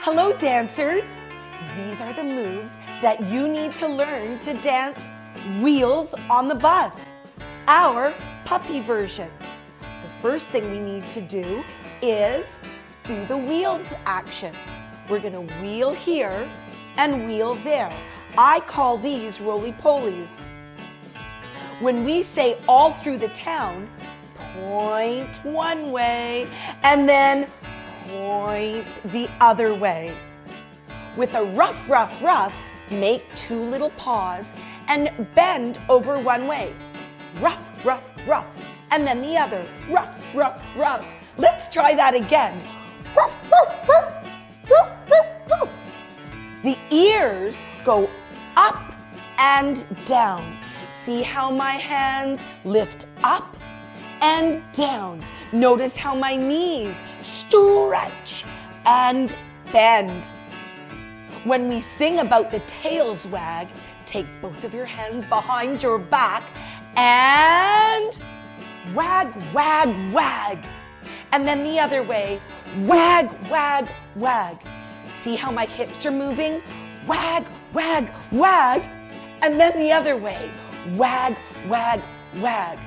Hello, dancers. These are the moves that you need to learn to dance Wheels on the Bus, our puppy version. The first thing we need to do is do the wheels action. We're going to wheel here and wheel there. I call these roly-polies. When we say all through the town, point one way and then point the other way. With a rough, rough, rough, make two little paws and bend over one way. Rough, rough, rough, and then the other. Rough, rough, rough. Let's try that again. Ruff, ruff, ruff, ruff, ruff, ruff. The ears go up and down. See how my hands lift up and down. Notice how my knees stretch and bend. When we sing about the tails wag, take both of your hands behind your back and wag, wag, wag. And then the other way, wag, wag, wag. See how my hips are moving? Wag, wag, wag. And then the other way, wag, wag, wag.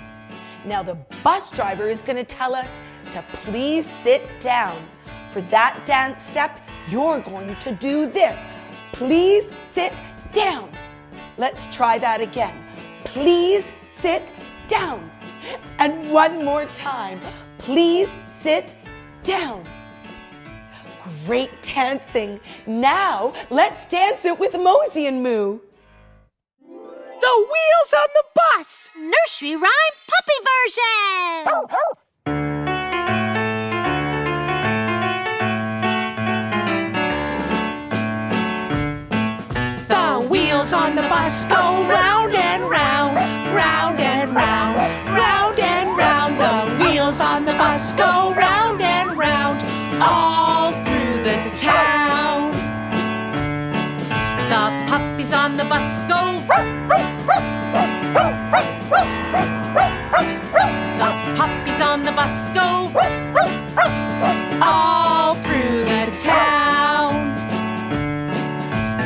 Now the bus driver is going to tell us to please sit down. For that dance step, you're going to do this. Please sit down. Let's try that again. Please sit down. And one more time. Please sit down. Great dancing. Now let's dance it with MOSI and Moo. The Wheels on the Bus! Nursery rhyme puppy version! The wheels on the bus go round and round, round and round, round and round. The wheels on the bus go round and round, all through the town. The puppies on the bus go ruff, ruff, ruff, ruff, ruff, ruff, ruff, ruff, ruff. The puppies on the bus go ruff, ruff, ruff, all through the town.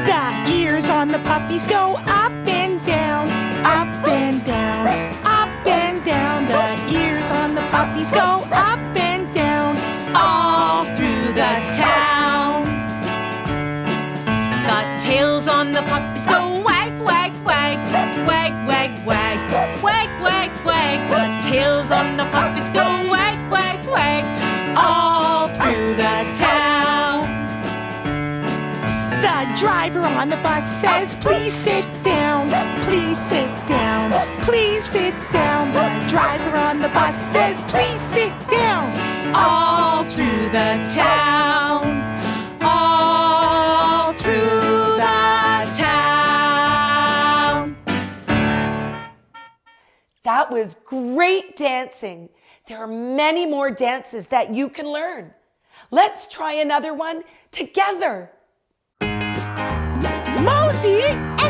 The ears on the puppies go up and down, up and down, up and down. The ears on the puppies go up and down, all through the town. The tails on the puppies go wag, wag, wag, wag, wag, wag, wag, wag, wag. The tails on the puppies go wag, wag, wag, all through the town. The driver on the bus says, please sit down, please sit down, please sit down. The driver on the bus says, please sit down, all through the town, all through the town. That was great dancing. There are many more dances that you can learn. Let's try another one together. MOSI and